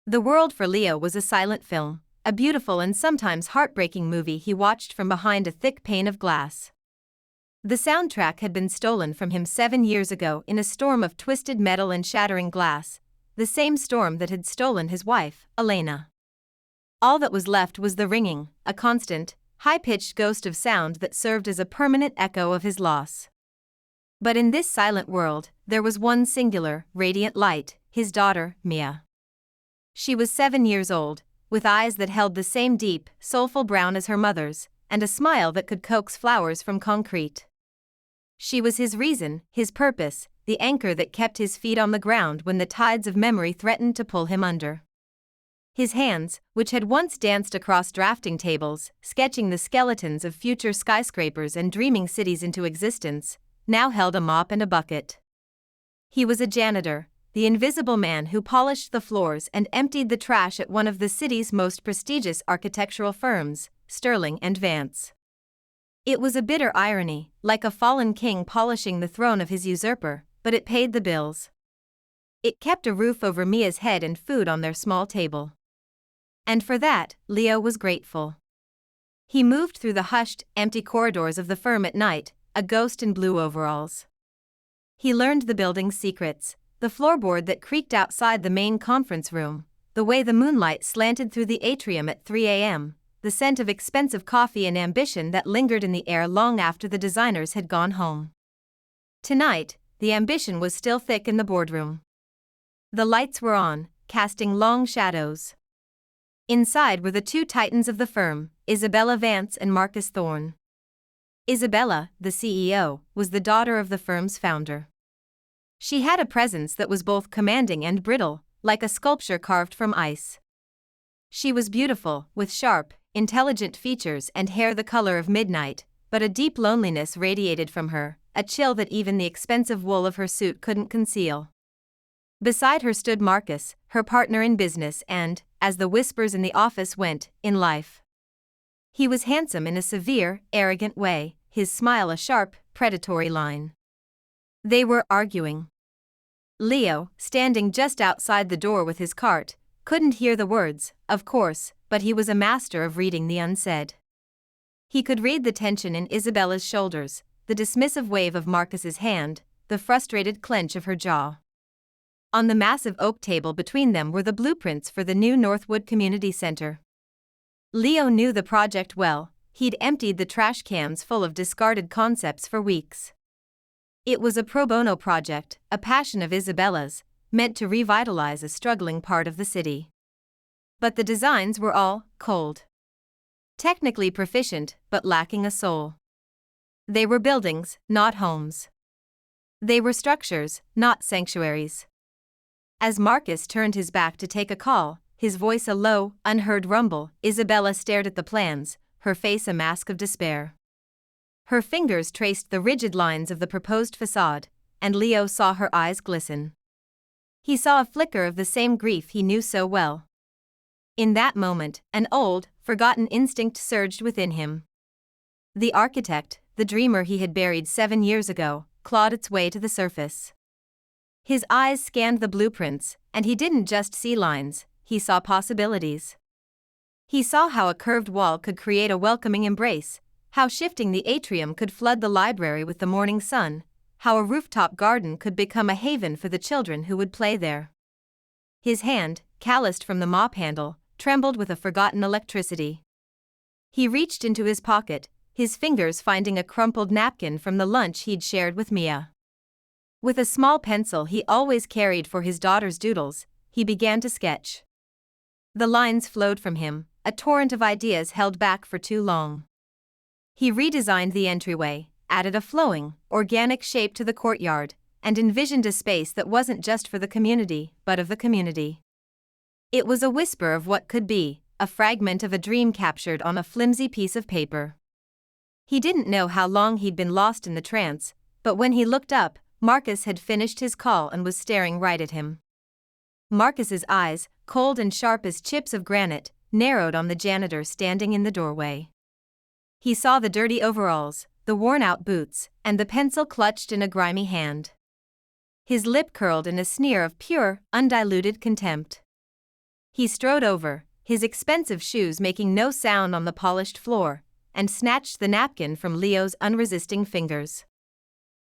The world for Leo was a silent film, a beautiful and sometimes heartbreaking movie he watched from behind a thick pane of glass. The soundtrack had been stolen from him 7 years ago in a storm of twisted metal and shattering glass, the same storm that had stolen his wife, Elena. All that was left was the ringing, a constant, high-pitched ghost of sound that served as a permanent echo of his loss. But in this silent world, there was one singular, radiant light, his daughter, Mia. She was 7 years old, with eyes that held the same deep, soulful brown as her mother's, and a smile that could coax flowers from concrete. She was his reason, his purpose, the anchor that kept his feet on the ground when the tides of memory threatened to pull him under. His hands, which had once danced across drafting tables, sketching the skeletons of future skyscrapers and dreaming cities into existence, now held a mop and a bucket. He was a janitor, the invisible man who polished the floors and emptied the trash at one of the city's most prestigious architectural firms, Sterling and Vance. It was a bitter irony, like a fallen king polishing the throne of his usurper, but it paid the bills. It kept a roof over Mia's head and food on their small table. And for that, Leo was grateful. He moved through the hushed, empty corridors of the firm at night, a ghost in blue overalls. He learned the building's secrets, the floorboard that creaked outside the main conference room, the way the moonlight slanted through the atrium at 3 a.m., the scent of expensive coffee and ambition that lingered in the air long after the designers had gone home. Tonight, the ambition was still thick in the boardroom. The lights were on, casting long shadows. Inside were the two titans of the firm, Isabella Vance and Marcus Thorne. Isabella, the CEO, was the daughter of the firm's founder. She had a presence that was both commanding and brittle, like a sculpture carved from ice. She was beautiful, with sharp, intelligent features and hair the color of midnight, but a deep loneliness radiated from her, a chill that even the expensive wool of her suit couldn't conceal. Beside her stood Marcus, her partner in business and, as the whispers in the office went, in life. He was handsome in a severe, arrogant way, his smile a sharp, predatory line. They were arguing. Leo, standing just outside the door with his cart, couldn't hear the words, of course, but he was a master of reading the unsaid. He could read the tension in Isabella's shoulders, the dismissive wave of Marcus's hand, the frustrated clench of her jaw. On the massive oak table between them were the blueprints for the new Northwood Community Center. Leo knew the project well, he'd emptied the trash cans full of discarded concepts for weeks. It was a pro bono project, a passion of Isabella's, meant to revitalize a struggling part of the city. But the designs were all cold. Technically proficient, but lacking a soul. They were buildings, not homes. They were structures, not sanctuaries. As Marcus turned his back to take a call, his voice a low, unheard rumble, Isabella stared at the plans, her face a mask of despair. Her fingers traced the rigid lines of the proposed facade, and Leo saw her eyes glisten. He saw a flicker of the same grief he knew so well. In that moment, an old, forgotten instinct surged within him. The architect, the dreamer he had buried 7 years ago, clawed its way to the surface. His eyes scanned the blueprints, and he didn't just see lines, he saw possibilities. He saw how a curved wall could create a welcoming embrace, how shifting the atrium could flood the library with the morning sun, how a rooftop garden could become a haven for the children who would play there. His hand, calloused from the mop handle, trembled with a forgotten electricity. He reached into his pocket, his fingers finding a crumpled napkin from the lunch he'd shared with Mia. With a small pencil he always carried for his daughter's doodles, he began to sketch. The lines flowed from him, a torrent of ideas held back for too long. He redesigned the entryway, added a flowing, organic shape to the courtyard, and envisioned a space that wasn't just for the community, but of the community. It was a whisper of what could be, a fragment of a dream captured on a flimsy piece of paper. He didn't know how long he'd been lost in the trance, but when he looked up, Marcus had finished his call and was staring right at him. Marcus's eyes, cold and sharp as chips of granite, narrowed on the janitor standing in the doorway. He saw the dirty overalls, the worn-out boots, and the pencil clutched in a grimy hand. His lip curled in a sneer of pure, undiluted contempt. He strode over, his expensive shoes making no sound on the polished floor, and snatched the napkin from Leo's unresisting fingers.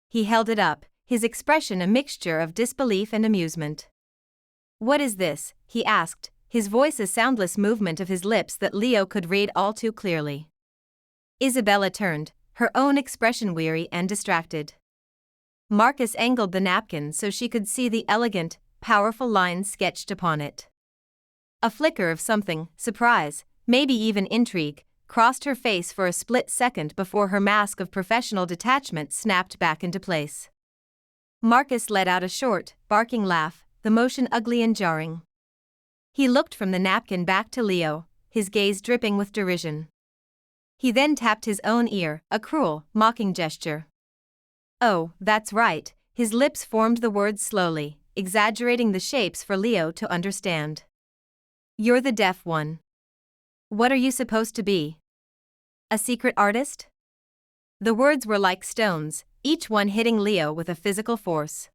He held it up, his expression a mixture of disbelief and amusement. "What is this?" he asked, his voice a soundless movement of his lips that Leo could read all too clearly. Isabella turned, her own expression weary and distracted. Marcus angled the napkin so she could see the elegant, powerful lines sketched upon it. A flicker of something, surprise, maybe even intrigue, crossed her face for a split second before her mask of professional detachment snapped back into place. Marcus let out a short, barking laugh, the motion ugly and jarring. He looked from the napkin back to Leo, his gaze dripping with derision. He then tapped his own ear, a cruel, mocking gesture. "Oh, that's right," his lips formed the words slowly, exaggerating the shapes for Leo to understand. "You're the deaf one. What are you supposed to be? A secret artist?" The words were like stones, each one hitting Leo with a physical force.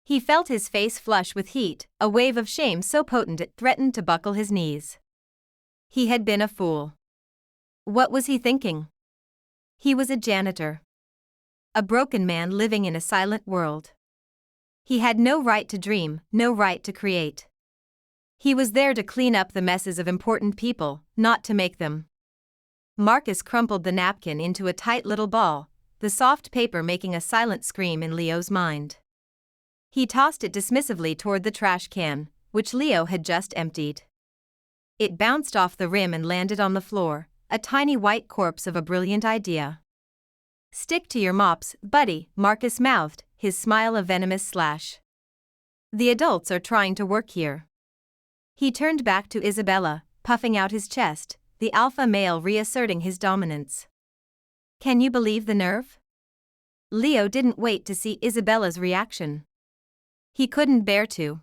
He felt his face flush with heat, a wave of shame so potent it threatened to buckle his knees. He had been a fool. What was he thinking? He was a janitor. A broken man living in a silent world. He had no right to dream, no right to create. He was there to clean up the messes of important people, not to make them. Marcus crumpled the napkin into a tight little ball, the soft paper making a silent scream in Leo's mind. He tossed it dismissively toward the trash can, which Leo had just emptied. It bounced off the rim and landed on the floor, a tiny white corpse of a brilliant idea. "Stick to your mops, buddy," Marcus mouthed, his smile a venomous slash. "The adults are trying to work here." He turned back to Isabella, puffing out his chest, the alpha male reasserting his dominance. "Can you believe the nerve?" Leo didn't wait to see Isabella's reaction. He couldn't bear to.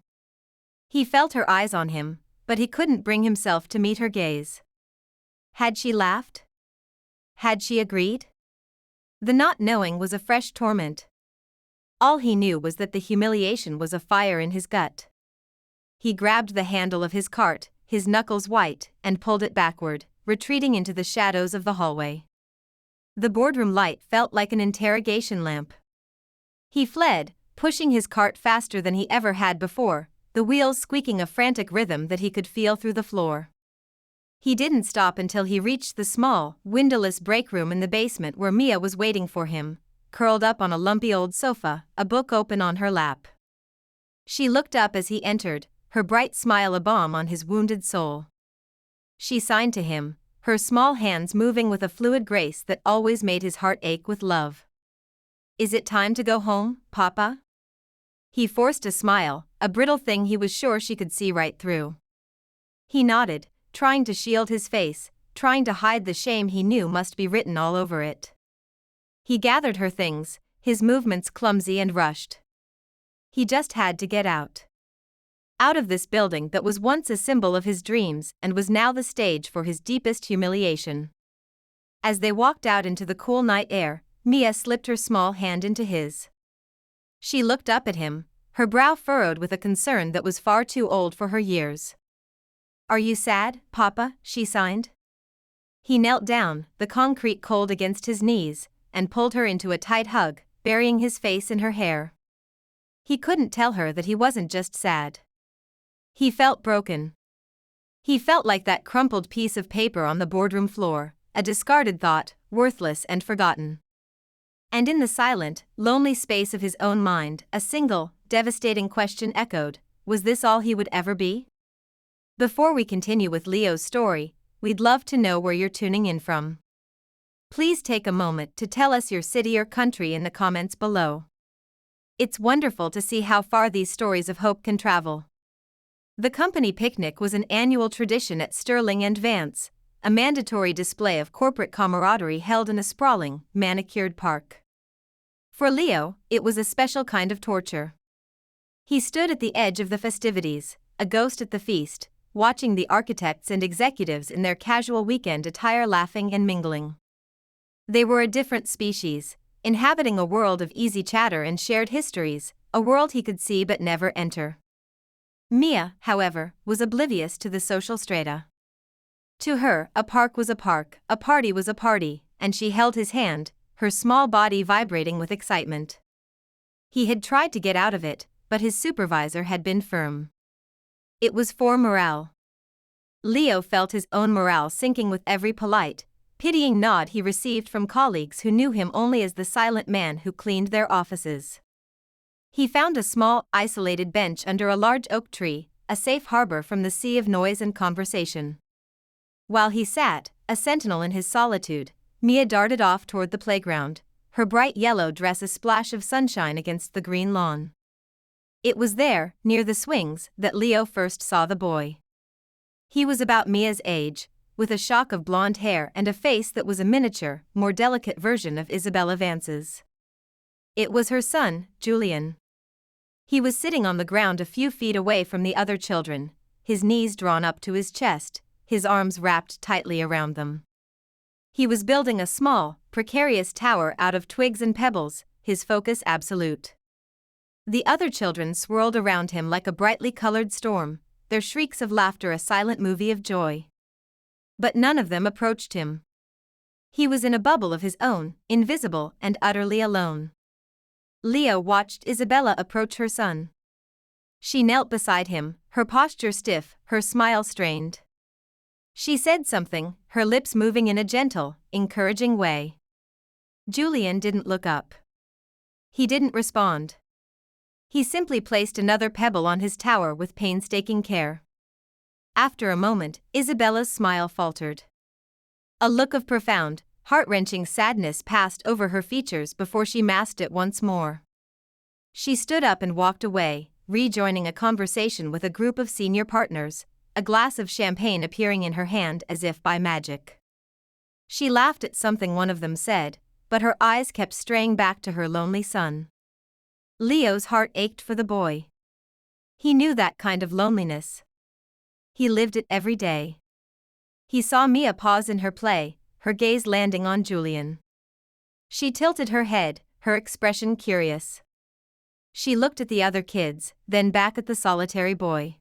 He felt her eyes on him, but he couldn't bring himself to meet her gaze. Had she laughed? Had she agreed? The not knowing was a fresh torment. All he knew was that the humiliation was a fire in his gut. He grabbed the handle of his cart, his knuckles white, and pulled it backward, retreating into the shadows of the hallway. The boardroom light felt like an interrogation lamp. He fled, pushing his cart faster than he ever had before, the wheels squeaking a frantic rhythm that he could feel through the floor. He didn't stop until he reached the small, windowless break room in the basement where Mia was waiting for him, curled up on a lumpy old sofa, a book open on her lap. She looked up as he entered, her bright smile a balm on his wounded soul. She signed to him, her small hands moving with a fluid grace that always made his heart ache with love. "Is it time to go home, Papa?" He forced a smile, a brittle thing he was sure she could see right through. He nodded, trying to shield his face, trying to hide the shame he knew must be written all over it. He gathered her things, his movements clumsy and rushed. He just had to get out. Out of this building that was once a symbol of his dreams and was now the stage for his deepest humiliation. As they walked out into the cool night air, Mia slipped her small hand into his. She looked up at him, her brow furrowed with a concern that was far too old for her years. "Are you sad, Papa?" she signed. He knelt down, the concrete cold against his knees, and pulled her into a tight hug, burying his face in her hair. He couldn't tell her that he wasn't just sad. He felt broken. He felt like that crumpled piece of paper on the boardroom floor, a discarded thought, worthless and forgotten. And in the silent, lonely space of his own mind, a single, devastating question echoed: was this all he would ever be? Before we continue with Leo's story, we'd love to know where you're tuning in from. Please take a moment to tell us your city or country in the comments below. It's wonderful to see how far these stories of hope can travel. The company picnic was an annual tradition at Sterling and Vance, a mandatory display of corporate camaraderie held in a sprawling, manicured park. For Leo, it was a special kind of torture. He stood at the edge of the festivities, a ghost at the feast, watching the architects and executives in their casual weekend attire laughing and mingling. They were a different species, inhabiting a world of easy chatter and shared histories, a world he could see but never enter. Mia, however, was oblivious to the social strata. To her, a park was a park, a party was a party, and she held his hand, her small body vibrating with excitement. He had tried to get out of it, but his supervisor had been firm. It was for morale. Leo felt his own morale sinking with every polite, pitying nod he received from colleagues who knew him only as the silent man who cleaned their offices. He found a small, isolated bench under a large oak tree, a safe harbor from the sea of noise and conversation. While he sat, a sentinel in his solitude, Mia darted off toward the playground, her bright yellow dress a splash of sunshine against the green lawn. It was there, near the swings, that Leo first saw the boy. He was about Mia's age, with a shock of blonde hair and a face that was a miniature, more delicate version of Isabella Vance's. It was her son, Julian. He was sitting on the ground a few feet away from the other children, his knees drawn up to his chest, his arms wrapped tightly around them. He was building a small, precarious tower out of twigs and pebbles, his focus absolute. The other children swirled around him like a brightly colored storm, their shrieks of laughter a silent movie of joy. But none of them approached him. He was in a bubble of his own, invisible and utterly alone. Leo watched Isabella approach her son. She knelt beside him, her posture stiff, her smile strained. She said something, her lips moving in a gentle, encouraging way. Julian didn't look up. He didn't respond. He simply placed another pebble on his tower with painstaking care. After a moment, Isabella's smile faltered. A look of profound, heart-wrenching sadness passed over her features before she masked it once more. She stood up and walked away, rejoining a conversation with a group of senior partners, a glass of champagne appearing in her hand as if by magic. She laughed at something one of them said, but her eyes kept straying back to her lonely son. Leo's heart ached for the boy. He knew that kind of loneliness. He lived it every day. He saw Mia pause in her play, her gaze landing on Julian. She tilted her head, her expression curious. She looked at the other kids, then back at the solitary boy.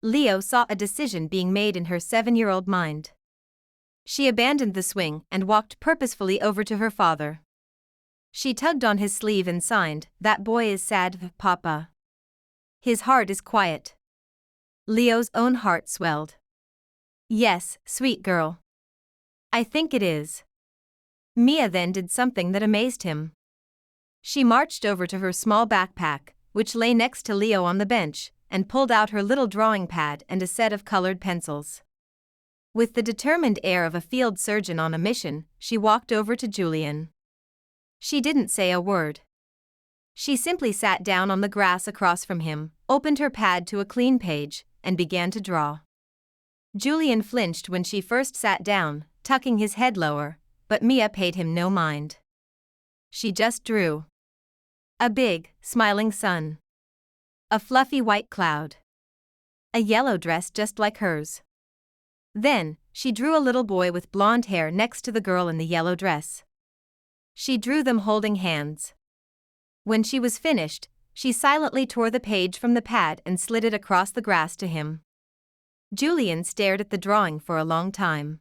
Leo saw a decision being made in her 7-year-old mind. She abandoned the swing and walked purposefully over to her father. She tugged on his sleeve and signed, "That boy is sad, Papa. His heart is quiet." Leo's own heart swelled. "Yes, sweet girl. I think it is." Mia then did something that amazed him. She marched over to her small backpack, which lay next to Leo on the bench, and pulled out her little drawing pad and a set of colored pencils. With the determined air of a field surgeon on a mission, she walked over to Julian. She didn't say a word. She simply sat down on the grass across from him, opened her pad to a clean page, and began to draw. Julian flinched when she first sat down, tucking his head lower, but Mia paid him no mind. She just drew. A big, smiling sun. A fluffy white cloud. A yellow dress just like hers. Then, she drew a little boy with blonde hair next to the girl in the yellow dress. She drew them holding hands. When she was finished, she silently tore the page from the pad and slid it across the grass to him. Julian stared at the drawing for a long time.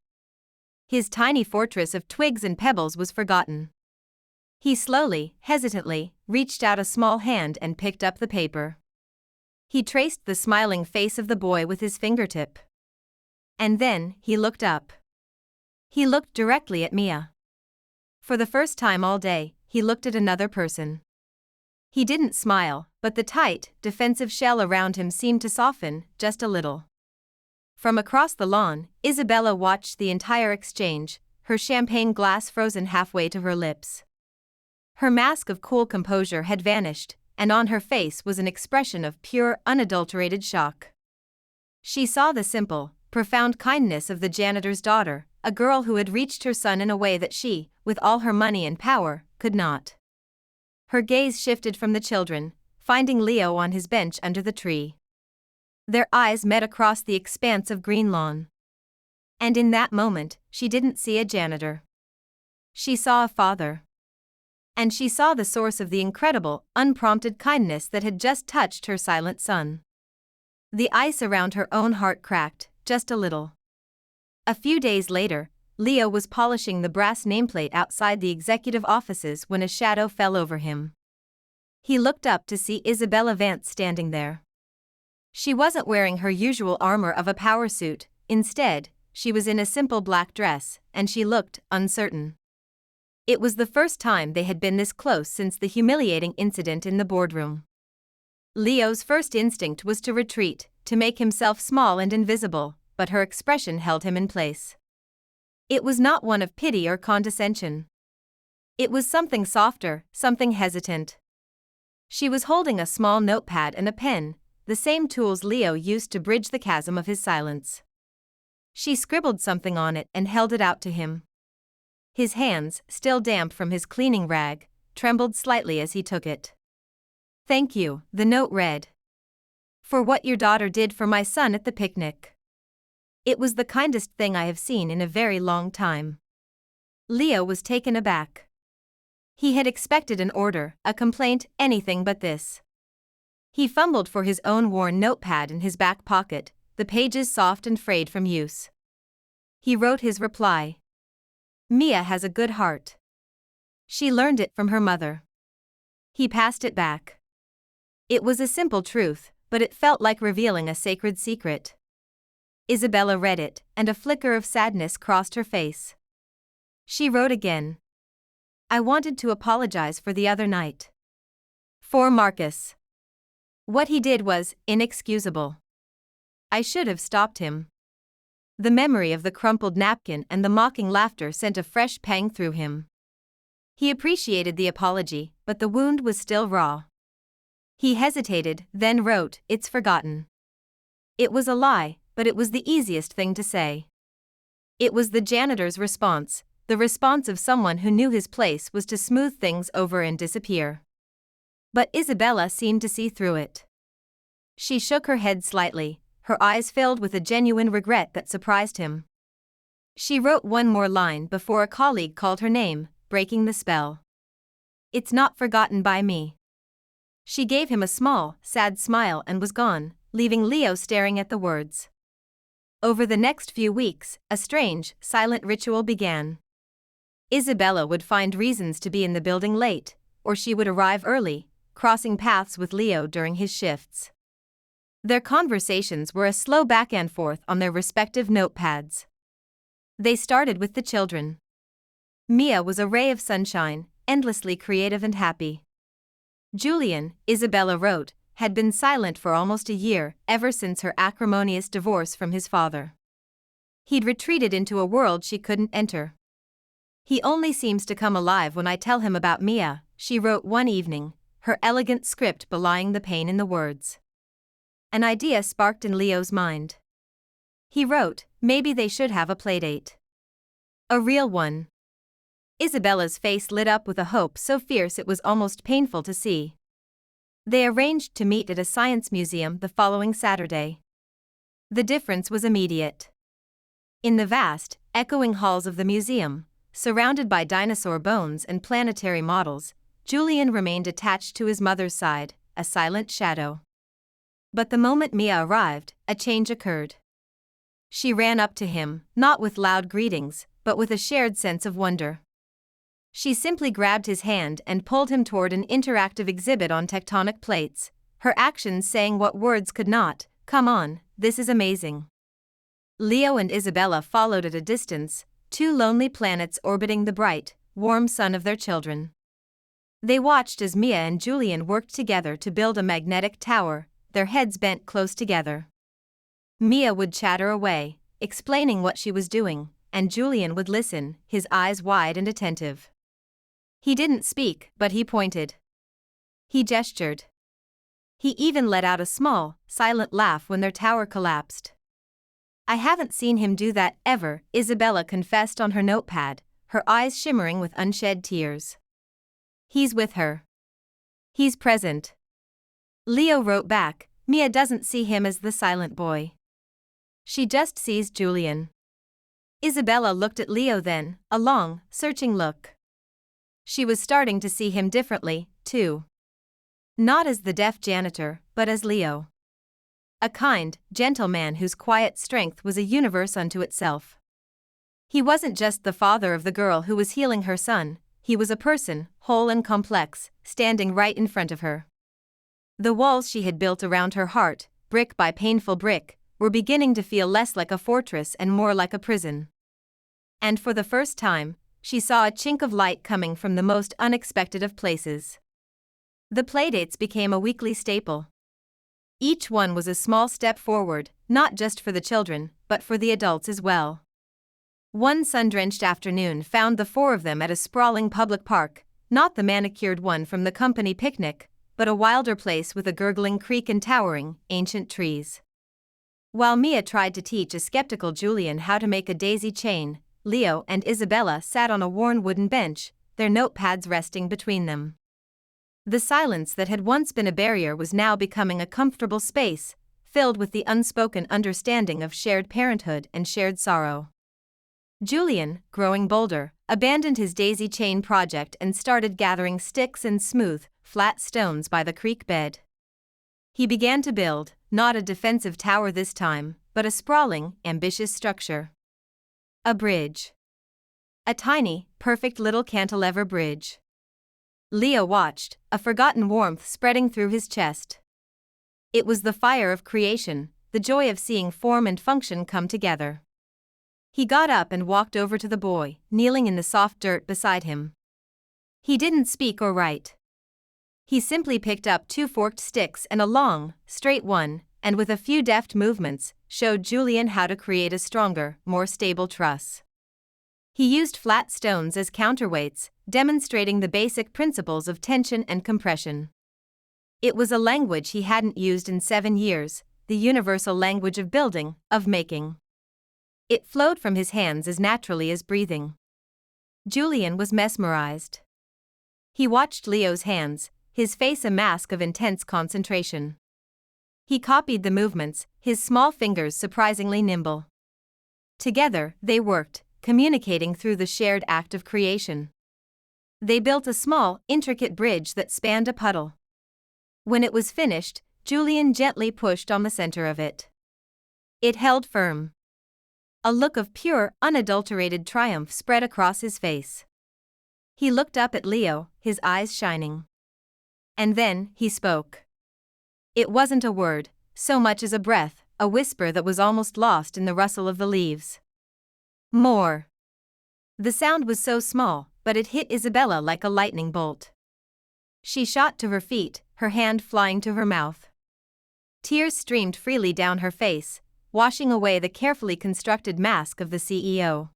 His tiny fortress of twigs and pebbles was forgotten. He slowly, hesitantly, reached out a small hand and picked up the paper. He traced the smiling face of the boy with his fingertip. And then, he looked up. He looked directly at Mia. For the first time all day, he looked at another person. He didn't smile, but the tight, defensive shell around him seemed to soften, just a little. From across the lawn, Isabella watched the entire exchange, her champagne glass frozen halfway to her lips. Her mask of cool composure had vanished, and on her face was an expression of pure, unadulterated shock. She saw the simple, profound kindness of the janitor's daughter, a girl who had reached her son in a way that she, with all her money and power, could not. Her gaze shifted from the children, finding Leo on his bench under the tree. Their eyes met across the expanse of green lawn. And in that moment, she didn't see a janitor. She saw a father. And she saw the source of the incredible, unprompted kindness that had just touched her silent son. The ice around her own heart cracked, just a little. A few days later, Leo was polishing the brass nameplate outside the executive offices when a shadow fell over him. He looked up to see Isabella Vance standing there. She wasn't wearing her usual armor of a power suit. Instead, she was in a simple black dress, and she looked uncertain. It was the first time they had been this close since the humiliating incident in the boardroom. Leo's first instinct was to retreat, to make himself small and invisible, but her expression held him in place. It was not one of pity or condescension. It was something softer, something hesitant. She was holding a small notepad and a pen, the same tools Leo used to bridge the chasm of his silence. She scribbled something on it and held it out to him. His hands, still damp from his cleaning rag, trembled slightly as he took it. "Thank you," the note read. "For what your daughter did for my son at the picnic. It was the kindest thing I have seen in a very long time." Leo was taken aback. He had expected an order, a complaint, anything but this. He fumbled for his own worn notepad in his back pocket, the pages soft and frayed from use. He wrote his reply. "Mia has a good heart. She learned it from her mother." He passed it back. It was a simple truth, but it felt like revealing a sacred secret. Isabella read it, and a flicker of sadness crossed her face. She wrote again. "I wanted to apologize for the other night. For Marcus. What he did was inexcusable. I should have stopped him." The memory of the crumpled napkin and the mocking laughter sent a fresh pang through him. He appreciated the apology, but the wound was still raw. He hesitated, then wrote, "It's forgotten." It was a lie, but it was the easiest thing to say. It was the janitor's response, the response of someone who knew his place was to smooth things over and disappear. But Isabella seemed to see through it. She shook her head slightly, her eyes filled with a genuine regret that surprised him. She wrote one more line before a colleague called her name, breaking the spell. "It's not forgotten by me." She gave him a small, sad smile and was gone, leaving Leo staring at the words. Over the next few weeks, a strange, silent ritual began. Isabella would find reasons to be in the building late, or she would arrive early, crossing paths with Leo during his shifts. Their conversations were a slow back and forth on their respective notepads. They started with the children. Mia was a ray of sunshine, endlessly creative and happy. Julian, Isabella wrote, had been silent for almost a year, ever since her acrimonious divorce from his father. He'd retreated into a world she couldn't enter. "He only seems to come alive when I tell him about Mia," she wrote one evening, her elegant script belying the pain in the words. An idea sparked in Leo's mind. He wrote, "Maybe they should have a playdate. A real one." Isabella's face lit up with a hope so fierce it was almost painful to see. They arranged to meet at a science museum the following Saturday. The difference was immediate. In the vast, echoing halls of the museum, surrounded by dinosaur bones and planetary models, Julian remained attached to his mother's side, a silent shadow. But the moment Mia arrived, a change occurred. She ran up to him, not with loud greetings, but with a shared sense of wonder. She simply grabbed his hand and pulled him toward an interactive exhibit on tectonic plates, her actions saying what words could not, "Come on, this is amazing." Leo and Isabella followed at a distance, two lonely planets orbiting the bright, warm sun of their children. They watched as Mia and Julian worked together to build a magnetic tower, their heads bent close together. Mia would chatter away, explaining what she was doing, and Julian would listen, his eyes wide and attentive. He didn't speak, but he pointed. He gestured. He even let out a small, silent laugh when their tower collapsed. "I haven't seen him do that ever," Isabella confessed on her notepad, her eyes shimmering with unshed tears. "He's with her. He's present." Leo wrote back, "Mia doesn't see him as the silent boy. She just sees Julian." Isabella looked at Leo then, a long, searching look. She was starting to see him differently, too. Not as the deaf janitor, but as Leo. a kind, gentle man whose quiet strength was a universe unto itself. He wasn't just the father of the girl who was healing her son, he was a person, whole and complex, standing right in front of her. The walls she had built around her heart, brick by painful brick, were beginning to feel less like a fortress and more like a prison. And for the first time, she saw a chink of light coming from the most unexpected of places. The playdates became a weekly staple. Each one was a small step forward, not just for the children, but for the adults as well. One sun-drenched afternoon found the four of them at a sprawling public park, not the manicured one from the company picnic, but a wilder place with a gurgling creek and towering, ancient trees. While Mia tried to teach a skeptical Julian how to make a daisy chain, Leo and Isabella sat on a worn wooden bench, their notepads resting between them. The silence that had once been a barrier was now becoming a comfortable space, filled with the unspoken understanding of shared parenthood and shared sorrow. Julian, growing bolder, abandoned his daisy chain project and started gathering sticks and smooth, flat stones by the creek bed. He began to build, not a defensive tower this time, but a sprawling, ambitious structure. A bridge. A tiny, perfect little cantilever bridge. Leo watched, a forgotten warmth spreading through his chest. It was the fire of creation, the joy of seeing form and function come together. He got up and walked over to the boy, kneeling in the soft dirt beside him. He didn't speak or write. He simply picked up 2 forked sticks and a long, straight one, and with a few deft movements, showed Julian how to create a stronger, more stable truss. He used flat stones as counterweights, demonstrating the basic principles of tension and compression. It was a language he hadn't used in 7 years, the universal language of building, of making. It flowed from his hands as naturally as breathing. Julian was mesmerized. He watched Leo's hands, his face a mask of intense concentration. He copied the movements, his small fingers surprisingly nimble. Together, they worked, communicating through the shared act of creation. They built a small, intricate bridge that spanned a puddle. When it was finished, Julian gently pushed on the center of it. It held firm. A look of pure, unadulterated triumph spread across his face. He looked up at Leo, his eyes shining. And then, he spoke. It wasn't a word, so much as a breath, a whisper that was almost lost in the rustle of the leaves. More. The sound was so small, but it hit Isabella like a lightning bolt. She shot to her feet, her hand flying to her mouth. Tears streamed freely down her face, washing away the carefully constructed mask of the CEO.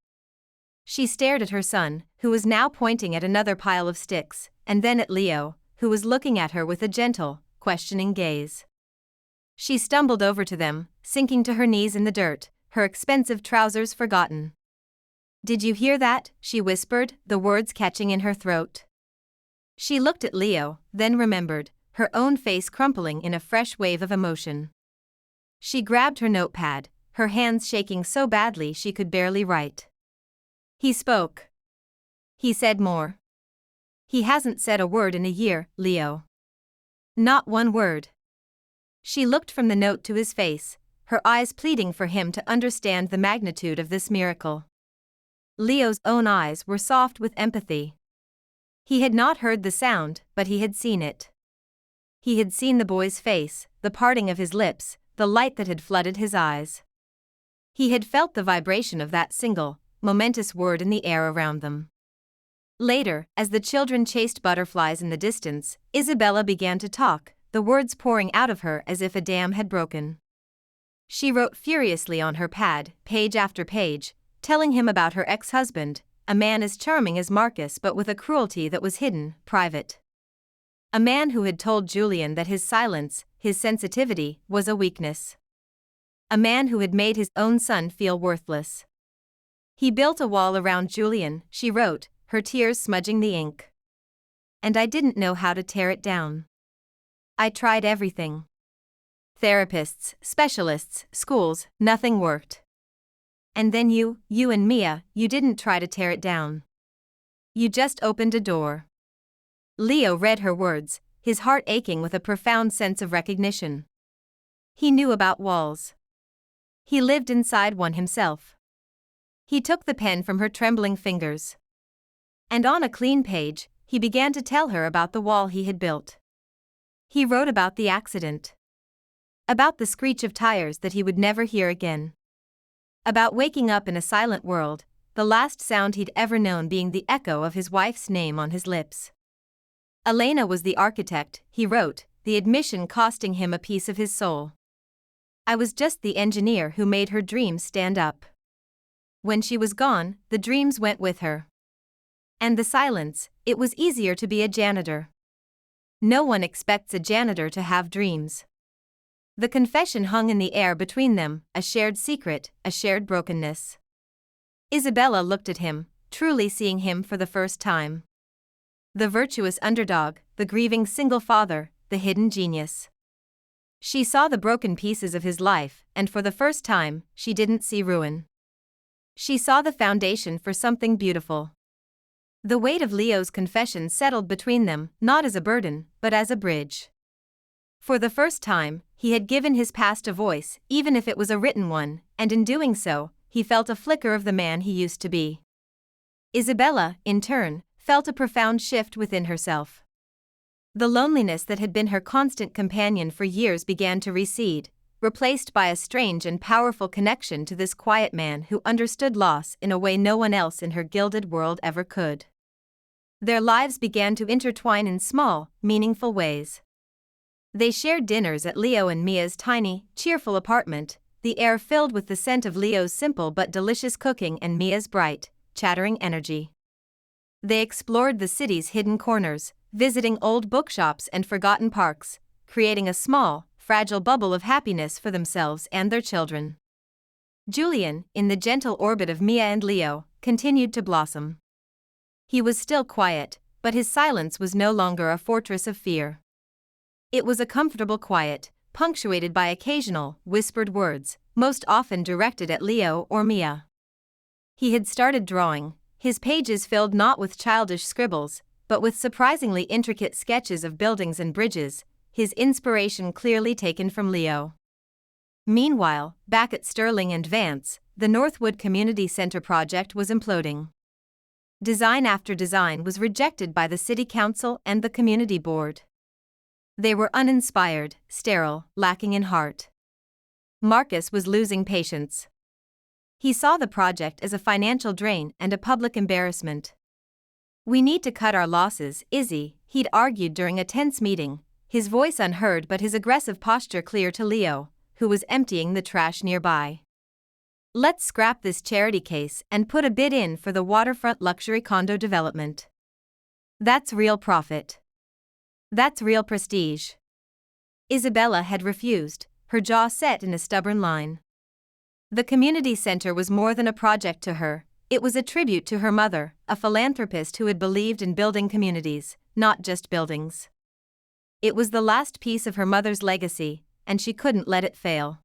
She stared at her son, who was now pointing at another pile of sticks, and then at Leo, who was looking at her with a gentle, questioning gaze. She stumbled over to them, sinking to her knees in the dirt, her expensive trousers forgotten. "Did you hear that?" she whispered, the words catching in her throat. She looked at Leo, then remembered, her own face crumpling in a fresh wave of emotion. She grabbed her notepad, her hands shaking so badly she could barely write. He spoke. He said more. He hasn't said a word in a year, Leo. Not one word. She looked from the note to his face, her eyes pleading for him to understand the magnitude of this miracle. Leo's own eyes were soft with empathy. He had not heard the sound, but he had seen it. He had seen the boy's face, the parting of his lips, the light that had flooded his eyes. He had felt the vibration of that single, momentous word in the air around them. Later, as the children chased butterflies in the distance, Isabella began to talk, the words pouring out of her as if a dam had broken. She wrote furiously on her pad, page after page, telling him about her ex-husband, a man as charming as Marcus but with a cruelty that was hidden, private. A man who had told Julian that his silence, his sensitivity, was a weakness. A man who had made his own son feel worthless. He built a wall around Julian, she wrote, her tears smudging the ink. And I didn't know how to tear it down. I tried everything. Therapists, specialists, schools, nothing worked. And then you and Mia, you didn't try to tear it down. You just opened a door. Leo read her words, his heart aching with a profound sense of recognition. He knew about walls. He lived inside one himself. He took the pen from her trembling fingers. And on a clean page, he began to tell her about the wall he had built. He wrote about the accident. About the screech of tires that he would never hear again. About waking up in a silent world, the last sound he'd ever known being the echo of his wife's name on his lips. Elena was the architect, he wrote, the admission costing him a piece of his soul. I was just the engineer who made her dreams stand up. When she was gone, the dreams went with her. And the silence, it was easier to be a janitor. No one expects a janitor to have dreams. The confession hung in the air between them, a shared secret, a shared brokenness. Isabella looked at him, truly seeing him for the first time. The virtuous underdog, the grieving single father, the hidden genius. She saw the broken pieces of his life, and for the first time, she didn't see ruin. She saw the foundation for something beautiful. The weight of Leo's confession settled between them, not as a burden, but as a bridge. For the first time, he had given his past a voice, even if it was a written one, and in doing so, he felt a flicker of the man he used to be. Isabella, in turn, felt a profound shift within herself. The loneliness that had been her constant companion for years began to recede, replaced by a strange and powerful connection to this quiet man who understood loss in a way no one else in her gilded world ever could. Their lives began to intertwine in small, meaningful ways. They shared dinners at Leo and Mia's tiny, cheerful apartment, the air filled with the scent of Leo's simple but delicious cooking and Mia's bright, chattering energy. They explored the city's hidden corners, visiting old bookshops and forgotten parks, creating a small, fragile bubble of happiness for themselves and their children. Julian, in the gentle orbit of Mia and Leo, continued to blossom. He was still quiet, but his silence was no longer a fortress of fear. It was a comfortable quiet, punctuated by occasional, whispered words, most often directed at Leo or Mia. He had started drawing, his pages filled not with childish scribbles, but with surprisingly intricate sketches of buildings and bridges, his inspiration clearly taken from Leo. Meanwhile, back at Sterling and Vance, the Northwood Community Center project was imploding. Design after design was rejected by the city council and the community board. They were uninspired, sterile, lacking in heart. Marcus was losing patience. He saw the project as a financial drain and a public embarrassment. We need to cut our losses, Izzy, he'd argued during a tense meeting, his voice unheard but his aggressive posture clear to Leo, who was emptying the trash nearby. Let's scrap this charity case and put a bid in for the waterfront luxury condo development. That's real profit. That's real prestige. Isabella had refused, her jaw set in a stubborn line. The community center was more than a project to her, it was a tribute to her mother, a philanthropist who had believed in building communities, not just buildings. It was the last piece of her mother's legacy, and she couldn't let it fail.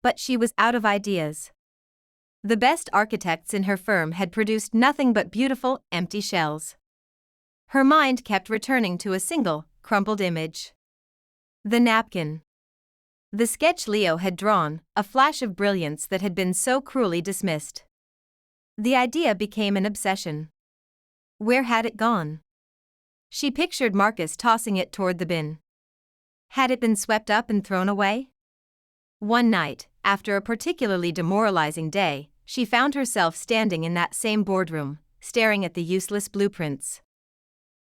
But she was out of ideas. The best architects in her firm had produced nothing but beautiful, empty shells. Her mind kept returning to a single, crumpled image. The napkin. The sketch Leo had drawn, a flash of brilliance that had been so cruelly dismissed. The idea became an obsession. Where had it gone? She pictured Marcus tossing it toward the bin. Had it been swept up and thrown away? One night, after a particularly demoralizing day, she found herself standing in that same boardroom, staring at the useless blueprints.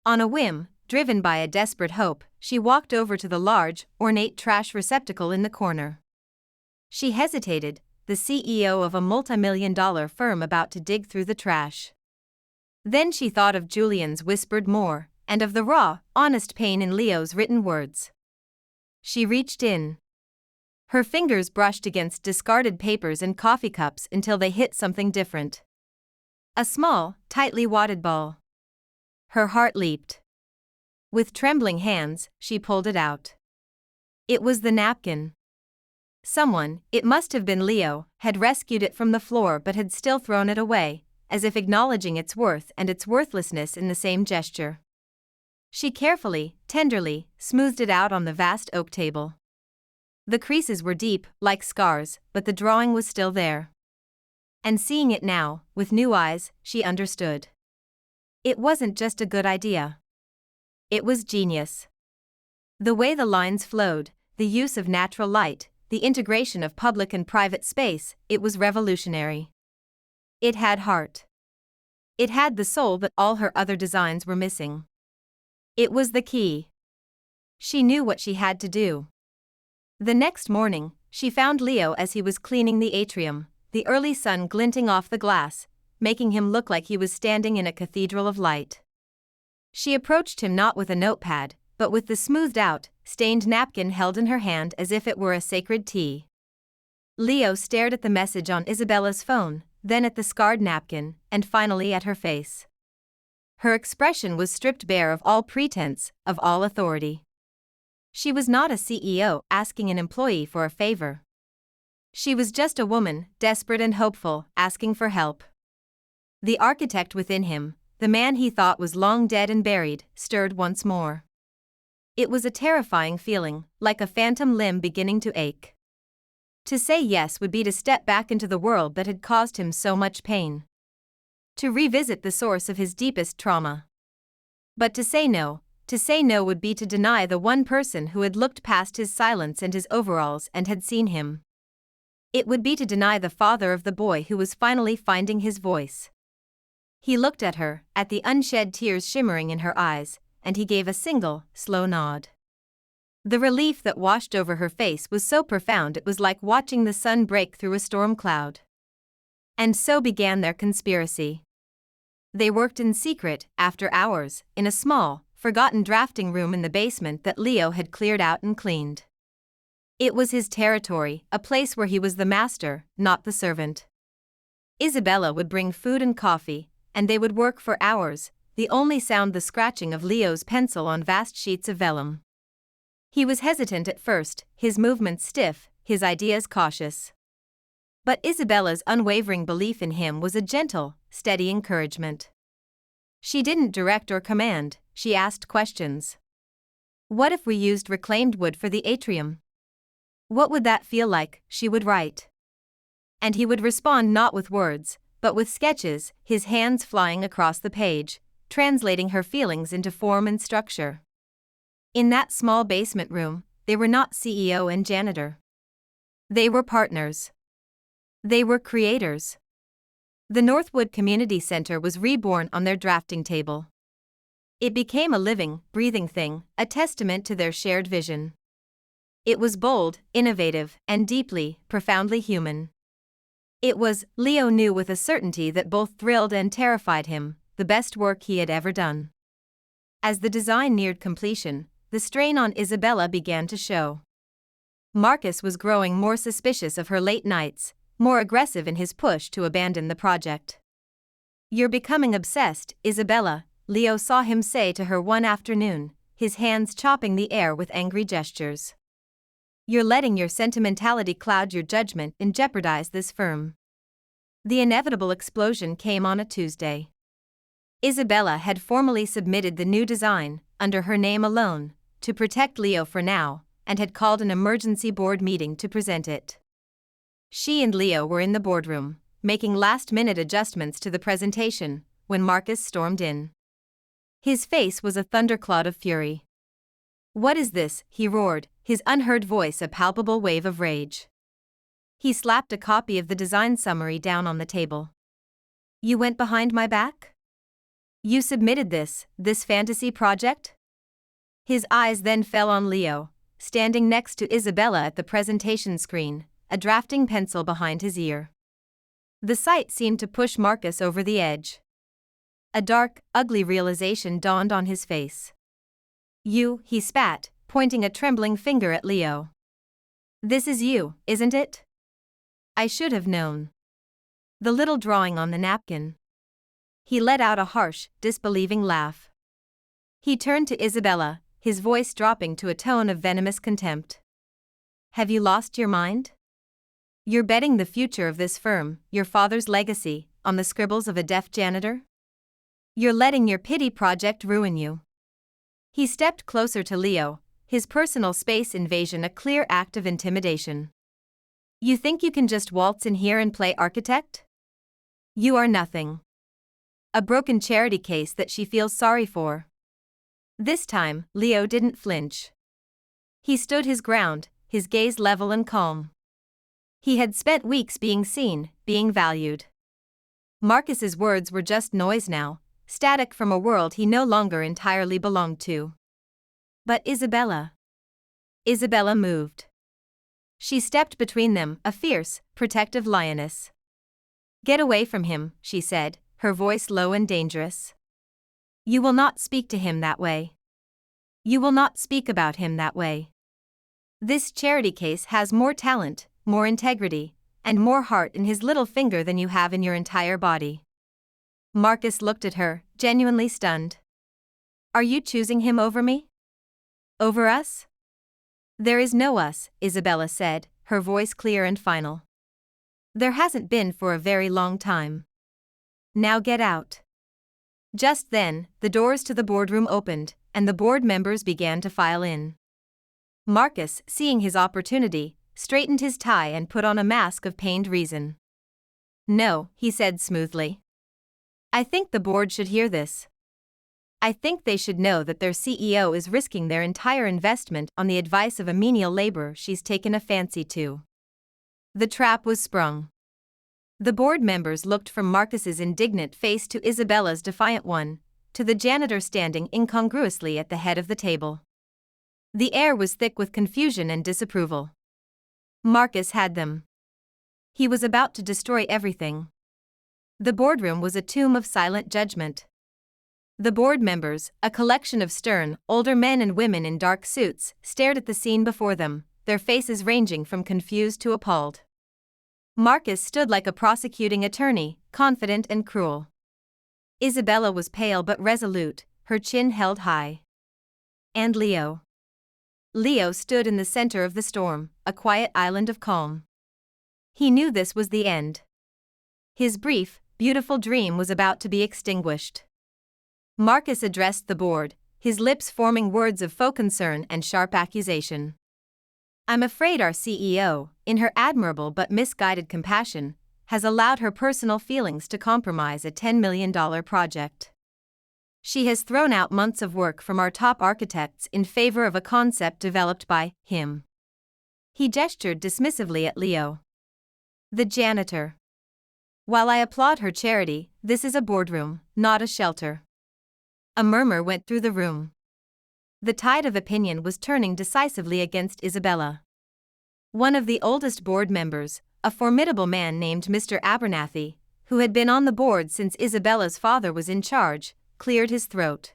On a whim, driven by a desperate hope, she walked over to the large, ornate trash receptacle in the corner. She hesitated, the CEO of a multi-million-dollar firm about to dig through the trash. Then she thought of Julian's whispered more, and of the raw, honest pain in Leo's written words. She reached in. Her fingers brushed against discarded papers and coffee cups until they hit something different. A small, tightly wadded ball. Her heart leaped. With trembling hands, she pulled it out. It was the napkin. Someone, it must have been Leo, had rescued it from the floor but had still thrown it away, as if acknowledging its worth and its worthlessness in the same gesture. She carefully, tenderly, smoothed it out on the vast oak table. The creases were deep, like scars, but the drawing was still there. And seeing it now, with new eyes, she understood. It wasn't just a good idea. It was genius. The way the lines flowed, the use of natural light, the integration of public and private space, it was revolutionary. It had heart. It had the soul that all her other designs were missing. It was the key. She knew what she had to do. The next morning, she found Leo as he was cleaning the atrium, the early sun glinting off the glass, making him look like he was standing in a cathedral of light. She approached him not with a notepad, but with the smoothed-out, stained napkin held in her hand as if it were a sacred tea. Leo stared at the message on Isabella's phone, then at the scarred napkin, and finally at her face. Her expression was stripped bare of all pretense, of all authority. She was not a CEO asking an employee for a favor. She was just a woman, desperate and hopeful, asking for help. The architect within him, the man he thought was long dead and buried, stirred once more. It was a terrifying feeling, like a phantom limb beginning to ache. To say yes would be to step back into the world that had caused him so much pain. To revisit the source of his deepest trauma. But to say no would be to deny the one person who had looked past his silence and his overalls and had seen him. It would be to deny the father of the boy who was finally finding his voice. He looked at her, at the unshed tears shimmering in her eyes, and he gave a single, slow nod. The relief that washed over her face was so profound it was like watching the sun break through a storm cloud. And so began their conspiracy. They worked in secret, after hours, in a small, forgotten drafting room in the basement that Leo had cleared out and cleaned. It was his territory, a place where he was the master, not the servant. Isabella would bring food and coffee, and they would work for hours, the only sound the scratching of Leo's pencil on vast sheets of vellum. He was hesitant at first, his movements stiff, his ideas cautious. But Isabella's unwavering belief in him was a gentle, steady encouragement. She didn't direct or command, she asked questions. What if we used reclaimed wood for the atrium? What would that feel like, she would write. And he would respond not with words, but with sketches, his hands flying across the page, translating her feelings into form and structure. In that small basement room, they were not CEO and janitor. They were partners. They were creators. The Northwood Community Center was reborn on their drafting table. It became a living, breathing thing, a testament to their shared vision. It was bold, innovative, and deeply, profoundly human. It was, Leo knew with a certainty that both thrilled and terrified him, the best work he had ever done. As the design neared completion, the strain on Isabella began to show. Marcus was growing more suspicious of her late nights, more aggressive in his push to abandon the project. "You're becoming obsessed, Isabella," Leo saw him say to her one afternoon, his hands chopping the air with angry gestures. "You're letting your sentimentality cloud your judgment and jeopardize this firm." The inevitable explosion came on a Tuesday. Isabella had formally submitted the new design, under her name alone, to protect Leo for now, and had called an emergency board meeting to present it. She and Leo were in the boardroom, making last-minute adjustments to the presentation, when Marcus stormed in. His face was a thundercloud of fury. "What is this?" he roared, his unheard voice a palpable wave of rage. He slapped a copy of the design summary down on the table. "You went behind my back? You submitted this fantasy project?" His eyes then fell on Leo, standing next to Isabella at the presentation screen, a drafting pencil behind his ear. The sight seemed to push Marcus over the edge. A dark, ugly realization dawned on his face. "You," he spat, pointing a trembling finger at Leo. "This is you, isn't it? I should have known." The little drawing on the napkin. He let out a harsh, disbelieving laugh. He turned to Isabella, his voice dropping to a tone of venomous contempt. "Have you lost your mind? You're betting the future of this firm, your father's legacy, on the scribbles of a deaf janitor? You're letting your pity project ruin you." He stepped closer to Leo, his personal space invasion a clear act of intimidation. You think you can just waltz in here and play architect? You are nothing. A broken charity case that she feels sorry for. This time, Leo didn't flinch. He stood his ground, his gaze level and calm. He had spent weeks being seen, being valued. Marcus's words were just noise now, static from a world he no longer entirely belonged to. But Isabella moved. She stepped between them, a fierce, protective lioness. Get away from him, she said, her voice low and dangerous. You will not speak to him that way. You will not speak about him that way. This charity case has more talent, more integrity, and more heart in his little finger than you have in your entire body. Marcus looked at her, genuinely stunned. Are you choosing him over me? Over us? There is no us, Isabella said, her voice clear and final. There hasn't been for a very long time. Now get out. Just then, the doors to the boardroom opened, and the board members began to file in. Marcus, seeing his opportunity, straightened his tie and put on a mask of pained reason. No, he said smoothly. I think the board should hear this. I think they should know that their CEO is risking their entire investment on the advice of a menial laborer she's taken a fancy to. The trap was sprung. The board members looked from Marcus's indignant face to Isabella's defiant one, to the janitor standing incongruously at the head of the table. The air was thick with confusion and disapproval. Marcus had them. He was about to destroy everything. The boardroom was a tomb of silent judgment. The board members, a collection of stern, older men and women in dark suits, stared at the scene before them, their faces ranging from confused to appalled. Marcus stood like a prosecuting attorney, confident and cruel. Isabella was pale but resolute, her chin held high. And Leo. Leo stood in the center of the storm, a quiet island of calm. He knew this was the end. His brief, beautiful dream was about to be extinguished. Marcus addressed the board, his lips forming words of faux concern and sharp accusation. I'm afraid our CEO, in her admirable but misguided compassion, has allowed her personal feelings to compromise a $10 million project. She has thrown out months of work from our top architects in favor of a concept developed by him. He gestured dismissively at Leo. The janitor. While I applaud her charity, this is a boardroom, not a shelter. A murmur went through the room. The tide of opinion was turning decisively against Isabella. One of the oldest board members, a formidable man named Mr. Abernathy, who had been on the board since Isabella's father was in charge, cleared his throat.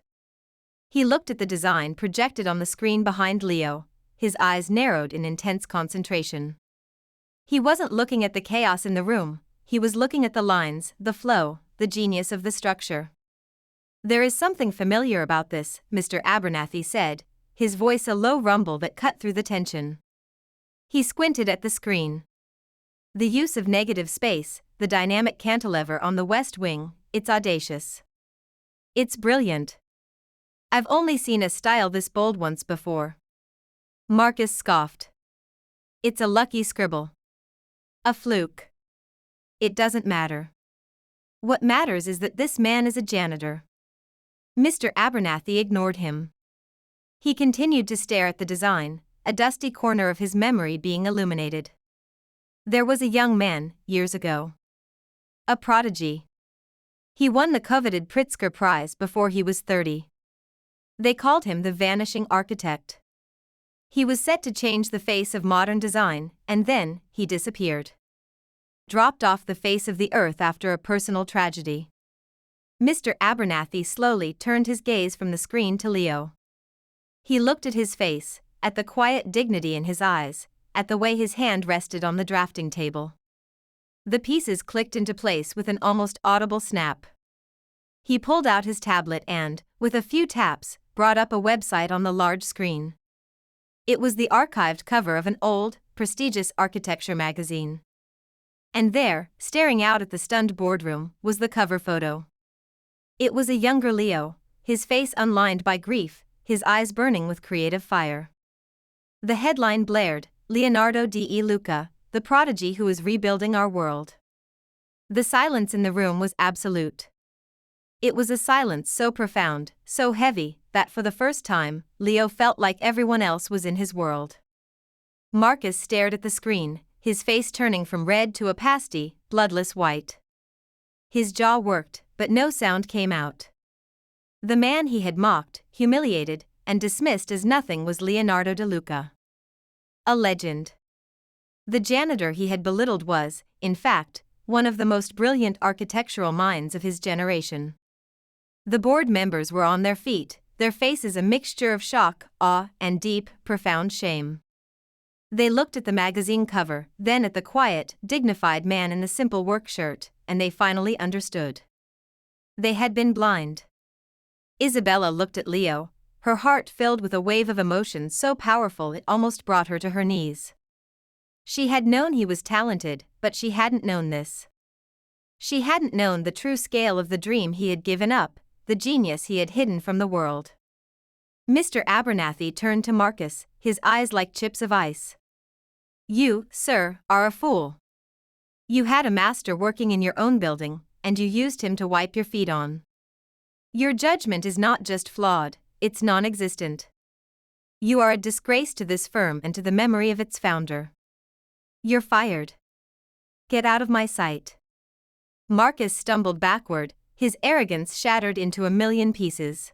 He looked at the design projected on the screen behind Leo, his eyes narrowed in intense concentration. He wasn't looking at the chaos in the room, he was looking at the lines, the flow, the genius of the structure. There is something familiar about this, Mr. Abernathy said, his voice a low rumble that cut through the tension. He squinted at the screen. The use of negative space, the dynamic cantilever on the west wing, it's audacious. It's brilliant. I've only seen a style this bold once before. Marcus scoffed. It's a lucky scribble. A fluke. It doesn't matter. What matters is that this man is a janitor. Mr. Abernathy ignored him. He continued to stare at the design, a dusty corner of his memory being illuminated. There was a young man, years ago. A prodigy. He won the coveted Pritzker Prize before he was 30. They called him the Vanishing Architect. He was set to change the face of modern design, and then, he disappeared. Dropped off the face of the earth after a personal tragedy. Mr. Abernathy slowly turned his gaze from the screen to Leo. He looked at his face, at the quiet dignity in his eyes, at the way his hand rested on the drafting table. The pieces clicked into place with an almost audible snap. He pulled out his tablet and, with a few taps, brought up a website on the large screen. It was the archived cover of an old, prestigious architecture magazine. And there, staring out at the stunned boardroom, was the cover photo. It was a younger Leo, his face unlined by grief, his eyes burning with creative fire. The headline blared, Leonardo da Luca, the prodigy who is rebuilding our world. The silence in the room was absolute. It was a silence so profound, so heavy, that for the first time, Leo felt like everyone else was in his world. Marcus stared at the screen, his face turning from red to a pasty, bloodless white. His jaw worked, but no sound came out. The man he had mocked, humiliated, and dismissed as nothing was Leonardo da Luca. A legend. The janitor he had belittled was, in fact, one of the most brilliant architectural minds of his generation. The board members were on their feet, their faces a mixture of shock, awe, and deep, profound shame. They looked at the magazine cover, then at the quiet, dignified man in the simple work shirt, and they finally understood. They had been blind. Isabella looked at Leo, her heart filled with a wave of emotion so powerful it almost brought her to her knees. She had known he was talented, but she hadn't known this. She hadn't known the true scale of the dream he had given up, the genius he had hidden from the world. Mr. Abernathy turned to Marcus, his eyes like chips of ice. You, sir, are a fool. You had a master working in your own building, and you used him to wipe your feet on. Your judgment is not just flawed, it's non-existent. You are a disgrace to this firm and to the memory of its founder. You're fired. Get out of my sight. Marcus stumbled backward, his arrogance shattered into a million pieces.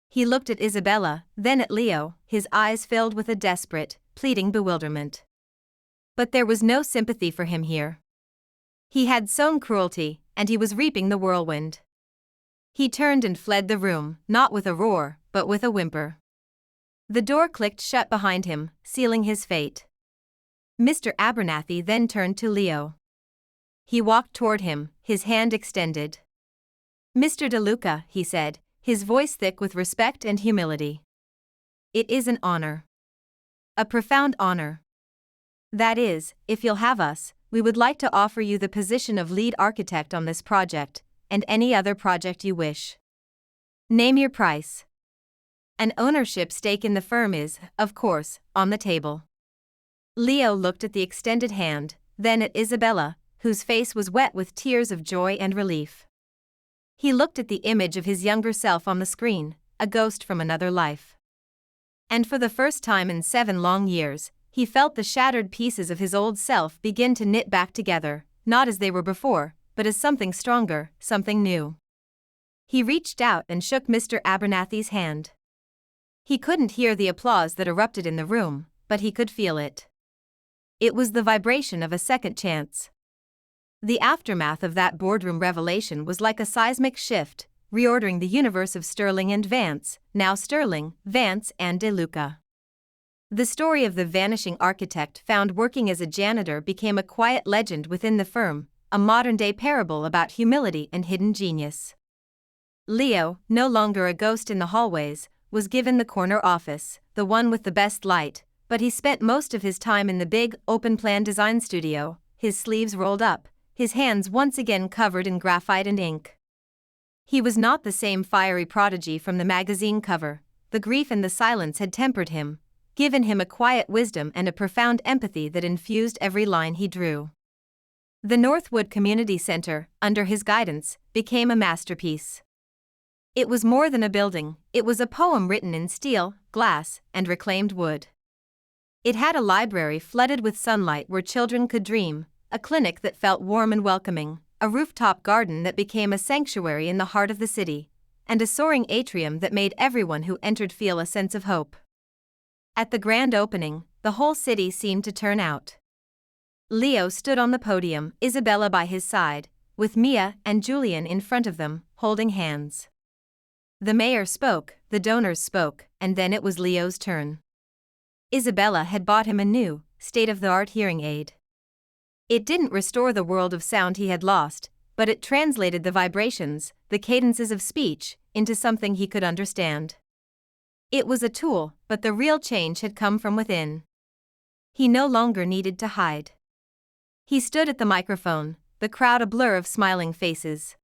He looked at Isabella, then at Leo, his eyes filled with a desperate, pleading bewilderment. But there was no sympathy for him here. He had sown cruelty, and he was reaping the whirlwind. He turned and fled the room, not with a roar, but with a whimper. The door clicked shut behind him, sealing his fate. Mr. Abernathy then turned to Leo. He walked toward him, his hand extended. Mr. De Luca, he said, his voice thick with respect and humility. It is an honor. A profound honor. That is, if you'll have us, we would like to offer you the position of lead architect on this project, and any other project you wish. Name your price. An ownership stake in the firm is, of course, on the table. Leo looked at the extended hand, then at Isabella, whose face was wet with tears of joy and relief. He looked at the image of his younger self on the screen, a ghost from another life. And for the first time in 7 long years, he felt the shattered pieces of his old self begin to knit back together, not as they were before, but as something stronger, something new. He reached out and shook Mr. Abernathy's hand. He couldn't hear the applause that erupted in the room, but he could feel it. It was the vibration of a second chance. The aftermath of that boardroom revelation was like a seismic shift, reordering the universe of Sterling and Vance, now Sterling, Vance and De Luca. The story of the vanishing architect found working as a janitor became a quiet legend within the firm, a modern-day parable about humility and hidden genius. Leo, no longer a ghost in the hallways, was given the corner office, the one with the best light, but he spent most of his time in the big, open-plan design studio, his sleeves rolled up, his hands once again covered in graphite and ink. He was not the same fiery prodigy from the magazine cover. The grief and the silence had tempered him, given him a quiet wisdom and a profound empathy that infused every line he drew. The Northwood Community Center, under his guidance, became a masterpiece. It was more than a building, it was a poem written in steel, glass, and reclaimed wood. It had a library flooded with sunlight where children could dream, a clinic that felt warm and welcoming, a rooftop garden that became a sanctuary in the heart of the city, and a soaring atrium that made everyone who entered feel a sense of hope. At the grand opening, the whole city seemed to turn out. Leo stood on the podium, Isabella by his side, with Mia and Julian in front of them, holding hands. The mayor spoke, the donors spoke, and then it was Leo's turn. Isabella had bought him a new, state-of-the-art hearing aid. It didn't restore the world of sound he had lost, but it translated the vibrations, the cadences of speech, into something he could understand. It was a tool, but the real change had come from within. He no longer needed to hide. He stood at the microphone, the crowd a blur of smiling faces.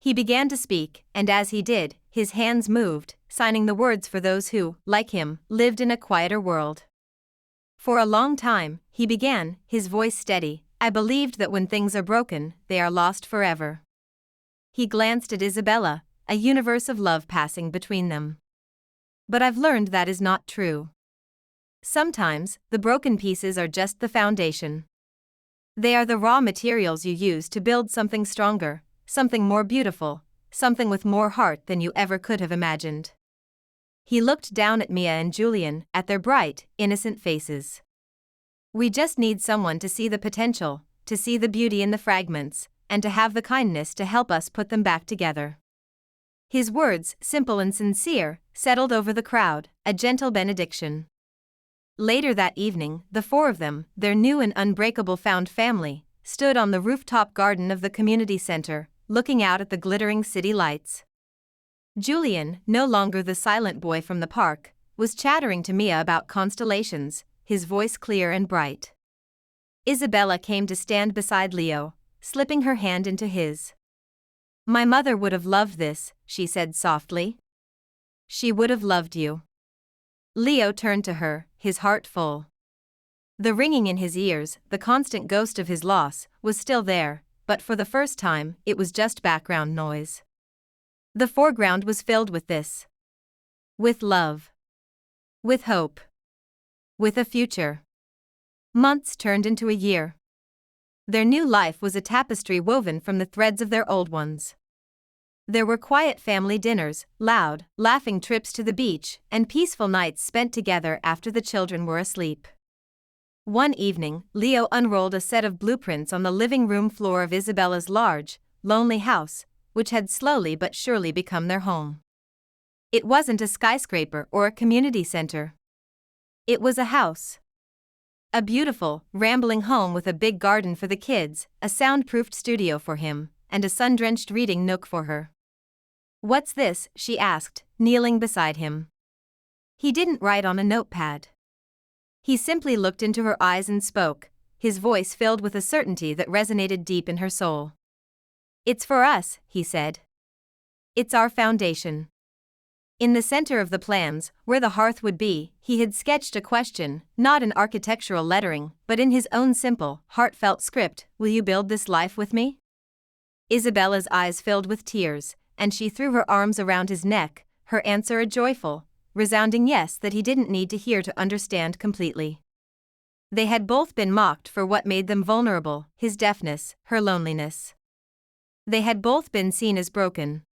He began to speak, and as he did, his hands moved, signing the words for those who, like him, lived in a quieter world. For a long time, he began, his voice steady, I believed that when things are broken, they are lost forever. He glanced at Isabella, a universe of love passing between them. But I've learned that is not true. Sometimes, the broken pieces are just the foundation. They are the raw materials you use to build something stronger, something more beautiful, something with more heart than you ever could have imagined. He looked down at Mia and Julian, at their bright, innocent faces. We just need someone to see the potential, to see the beauty in the fragments, and to have the kindness to help us put them back together. His words, simple and sincere, settled over the crowd, a gentle benediction. Later that evening, the four of them, their new and unbreakable found family, stood on the rooftop garden of the community center, looking out at the glittering city lights. Julian, no longer the silent boy from the park, was chattering to Mia about constellations, his voice clear and bright. Isabella came to stand beside Leo, slipping her hand into his. My mother would have loved this, she said softly. She would have loved you. Leo turned to her, his heart full. The ringing in his ears, the constant ghost of his loss, was still there, but for the first time, it was just background noise. The foreground was filled with this. With love. With hope. With a future. Months turned into a year. Their new life was a tapestry woven from the threads of their old ones. There were quiet family dinners, loud, laughing trips to the beach, and peaceful nights spent together after the children were asleep. One evening, Leo unrolled a set of blueprints on the living room floor of Isabella's large, lonely house, which had slowly but surely become their home. It wasn't a skyscraper or a community center. It was a house. A beautiful, rambling home with a big garden for the kids, a soundproofed studio for him, and a sun-drenched reading nook for her. What's this? She asked, kneeling beside him. He didn't write on a notepad. He simply looked into her eyes and spoke, his voice filled with a certainty that resonated deep in her soul. It's for us, he said. It's our foundation. In the center of the plans, where the hearth would be, he had sketched a question, not in architectural lettering, but in his own simple, heartfelt script, will you build this life with me? Isabella's eyes filled with tears, and she threw her arms around his neck, her answer a joyful, resounding yes that he didn't need to hear to understand completely. They had both been mocked for what made them vulnerable, his deafness, her loneliness. They had both been seen as broken.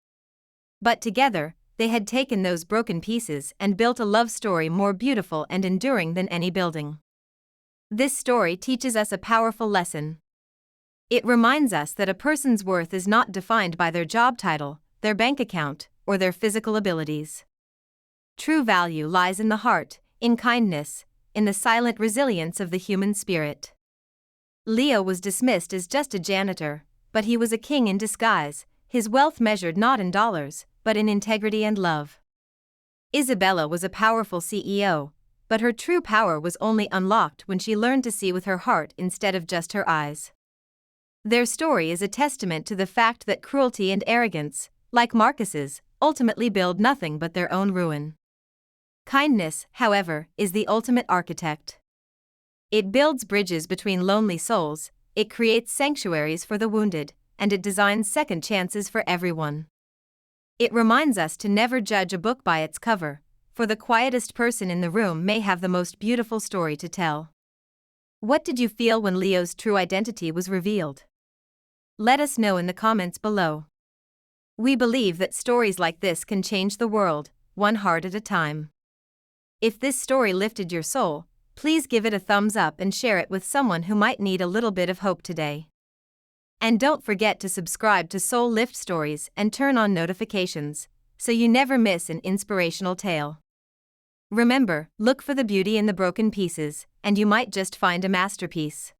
But together, they had taken those broken pieces and built a love story more beautiful and enduring than any building. This story teaches us a powerful lesson. It reminds us that a person's worth is not defined by their job title, their bank account, or their physical abilities. True value lies in the heart, in kindness, in the silent resilience of the human spirit. Leo was dismissed as just a janitor, but he was a king in disguise, his wealth measured not in dollars, but in integrity and love. Isabella was a powerful CEO, but her true power was only unlocked when she learned to see with her heart instead of just her eyes. Their story is a testament to the fact that cruelty and arrogance, like Marcus's, ultimately build nothing but their own ruin. Kindness, however, is the ultimate architect. It builds bridges between lonely souls, it creates sanctuaries for the wounded, and it designs second chances for everyone. It reminds us to never judge a book by its cover, for the quietest person in the room may have the most beautiful story to tell. What did you feel when Leo's true identity was revealed? Let us know in the comments below. We believe that stories like this can change the world, one heart at a time. If this story lifted your soul, please give it a thumbs up and share it with someone who might need a little bit of hope today. And don't forget to subscribe to Soul Lift Stories and turn on notifications, so you never miss an inspirational tale. Remember, look for the beauty in the broken pieces, and you might just find a masterpiece.